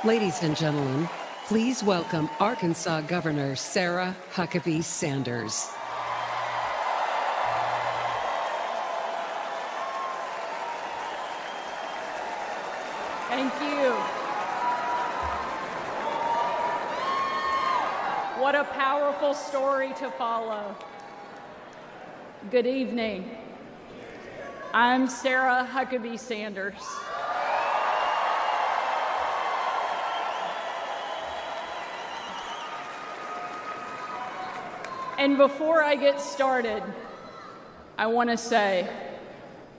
Ladies and gentlemen, please welcome Arkansas Governor Sarah Huckabee Sanders. Thank you. What a powerful story to follow. Good evening. I'm Sarah Huckabee Sanders. And before I get started, I want to say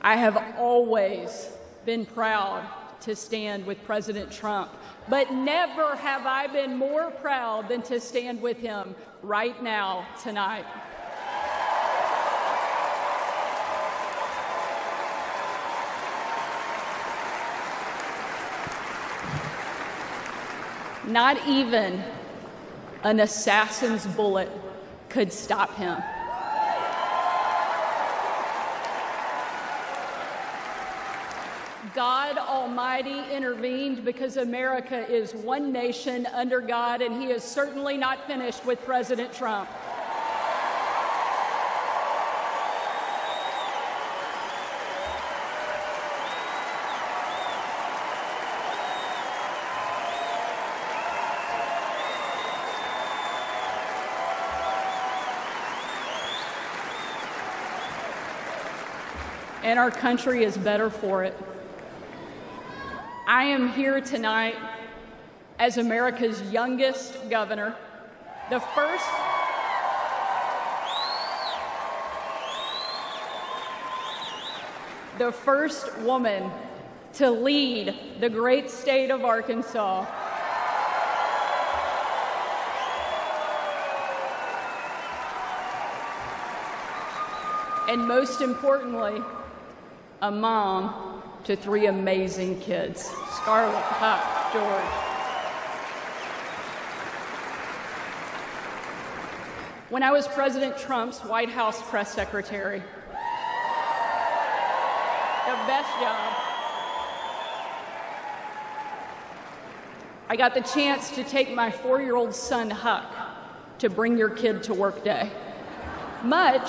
I have always been proud to stand with President Trump, but never have I been more proud than to stand with him right now, tonight. Not even an assassin's bullet could stop him. God Almighty intervened because America is one nation under God, and He is certainly not finished with President Trump. And our country is better for it. I am here tonight as America's youngest governor, the first woman to lead the great state of Arkansas. And most importantly, a mom to 3 amazing kids, Scarlett, Huck, George. When I was President Trump's White House press secretary, the best job, I got the chance to take my 4-year-old son, Huck, to Bring Your Kid to Work Day. Much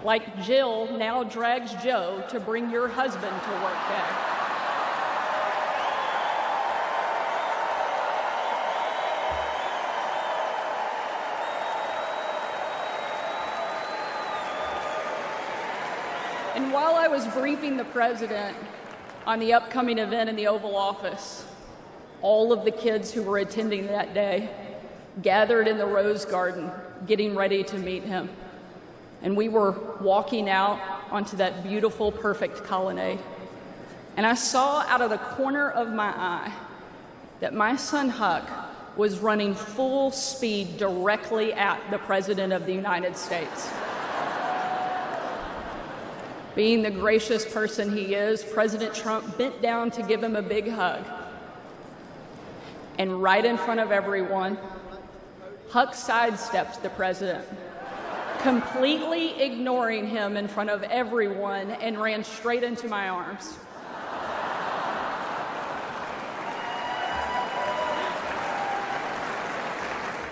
like Jill now drags Joe to bring your husband to work day. And while I was briefing the president on the upcoming event in the Oval Office, all of the kids who were attending that day gathered in the Rose Garden, getting ready to meet him. And we were walking out onto that beautiful, perfect colonnade. And I saw out of the corner of my eye that my son Huck was running full speed directly at the President of the United States. Being the gracious person he is, President Trump bent down to give him a big hug. And right in front of everyone, Huck sidestepped the president, completely ignoring him in front of everyone, and ran straight into my arms.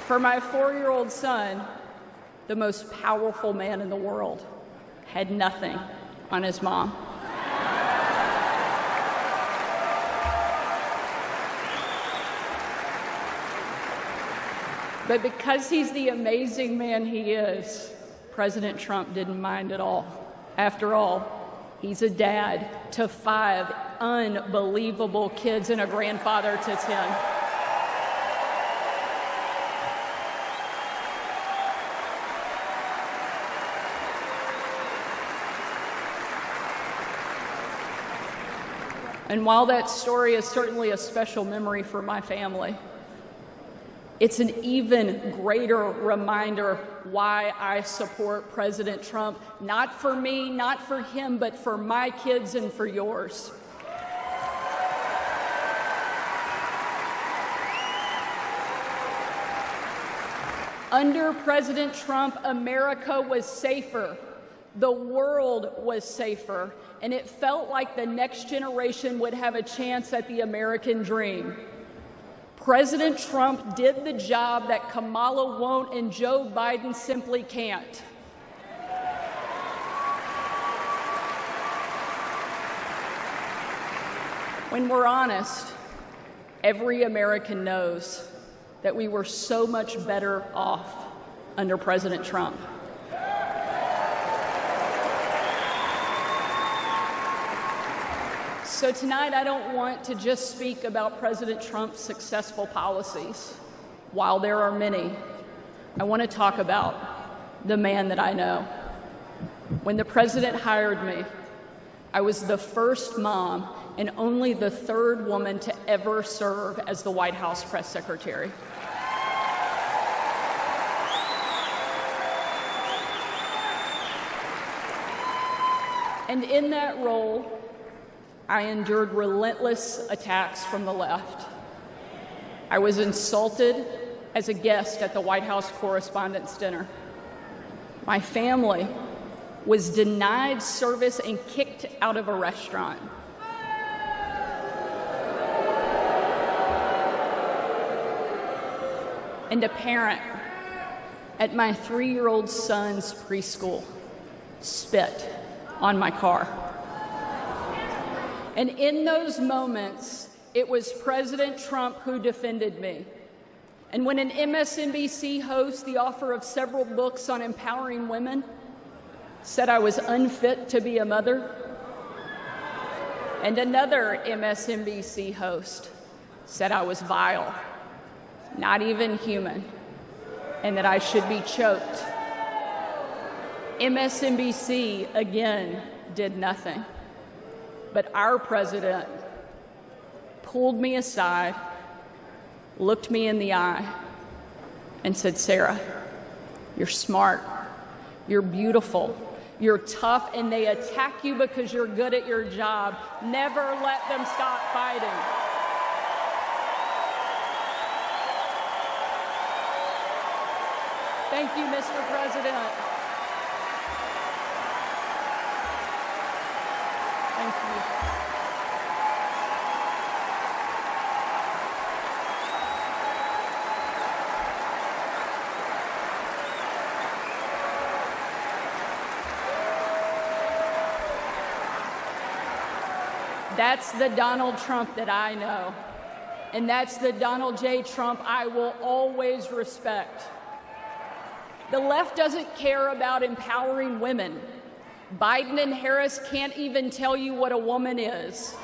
For my 4-year-old son, the most powerful man in the world had nothing on his mom. But because he's the amazing man he is, President Trump didn't mind at all. After all, he's a dad to 5 unbelievable kids and a grandfather to 10. And while that story is certainly a special memory for my family, it's an even greater reminder why I support President Trump, not for me, not for him, but for my kids and for yours. Under President Trump, America was safer, the world was safer, and it felt like the next generation would have a chance at the American dream. President Trump did the job that Kamala won't and Joe Biden simply can't. When we're honest, every American knows that we were so much better off under President Trump. So tonight, I don't want to just speak about President Trump's successful policies. While there are many, I want to talk about the man that I know. When the president hired me, I was the first mom and only the third woman to ever serve as the White House press secretary. And in that role, I endured relentless attacks from the left. I was insulted as a guest at the White House Correspondents' Dinner. My family was denied service and kicked out of a restaurant. And a parent at my 3-year-old son's preschool spit on my car. And in those moments, it was President Trump who defended me. And when an MSNBC host, the author of several books on empowering women, said I was unfit to be a mother, and another MSNBC host said I was vile, not even human, and that I should be choked, MSNBC again did nothing. But our president pulled me aside, looked me in the eye, and said, "Sarah, you're smart, you're beautiful, you're tough, and they attack you because you're good at your job. Never let them stop fighting." Thank you, Mr. President. Thank you. That's the Donald Trump that I know, and that's the Donald J. Trump I will always respect. The left doesn't care about empowering women. Biden and Harris can't even tell you what a woman is.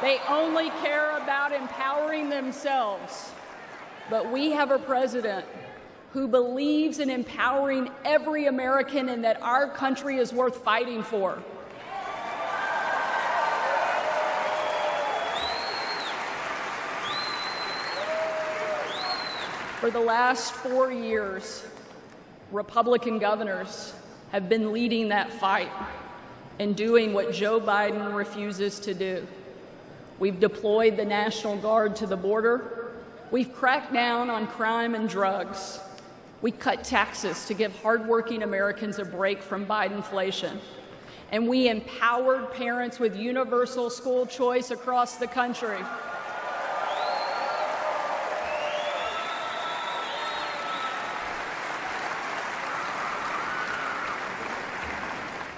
They only care about empowering themselves. But we have a president who believes in empowering every American and that our country is worth fighting for. For the last 4 years, Republican governors have been leading that fight and doing what Joe Biden refuses to do. We've deployed the National Guard to the border. We've cracked down on crime and drugs. We cut taxes to give hardworking Americans a break from Bidenflation. And we empowered parents with universal school choice across the country.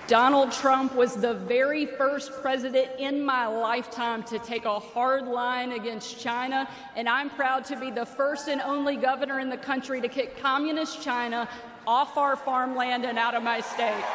Donald Trump was the very first president in my lifetime to take a hard line against China, and I'm proud to be the first and only governor in the country to kick communist China off our farmland and out of my state.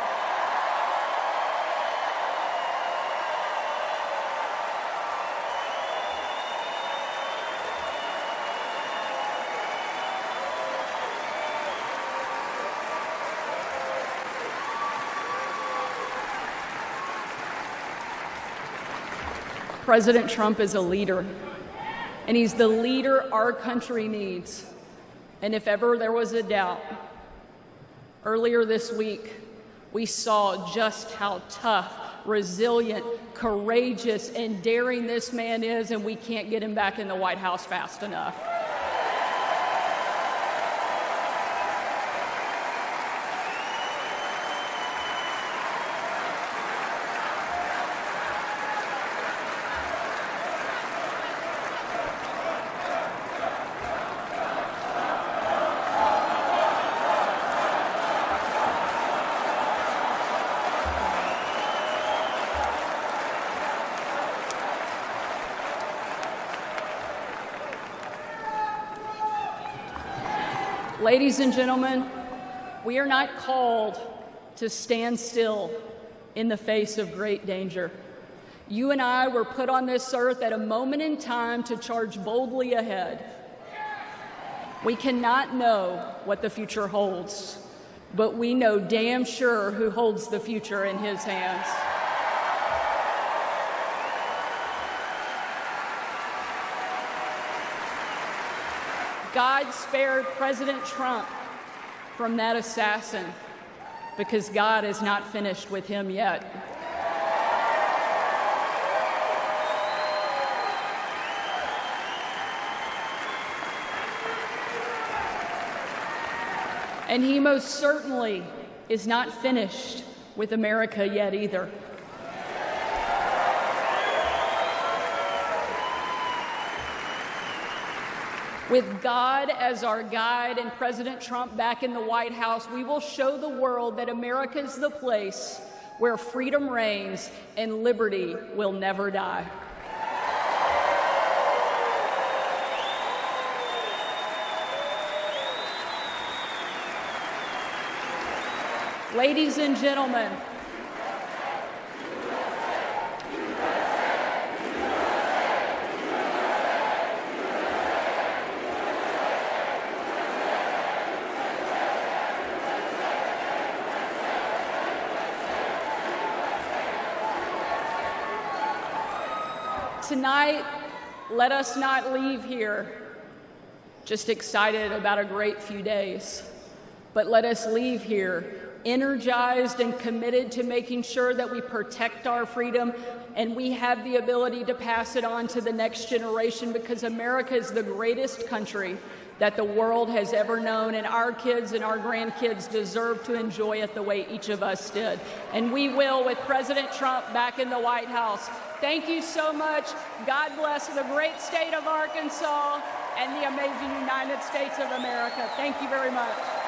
President Trump is a leader, and he's the leader our country needs. And if ever there was a doubt, earlier this week, we saw just how tough, resilient, courageous, and daring this man is, and we can't get him back in the White House fast enough. Ladies and gentlemen, we are not called to stand still in the face of great danger. You and I were put on this earth at a moment in time to charge boldly ahead. We cannot know what the future holds, but we know damn sure who holds the future in his hands. God spared President Trump from that assassin because God is not finished with him yet. And he most certainly is not finished with America yet either. With God as our guide and President Trump back in the White House, we will show the world that America is the place where freedom reigns and liberty will never die. Ladies and gentlemen, tonight, let us not leave here just excited about a great few days, but let us leave here energized and committed to making sure that we protect our freedom and we have the ability to pass it on to the next generation, because America is the greatest country that the world has ever known, and our kids and our grandkids deserve to enjoy it the way each of us did. And we will with President Trump back in the White House. Thank you so much. God bless the great state of Arkansas and the amazing United States of America. Thank you very much.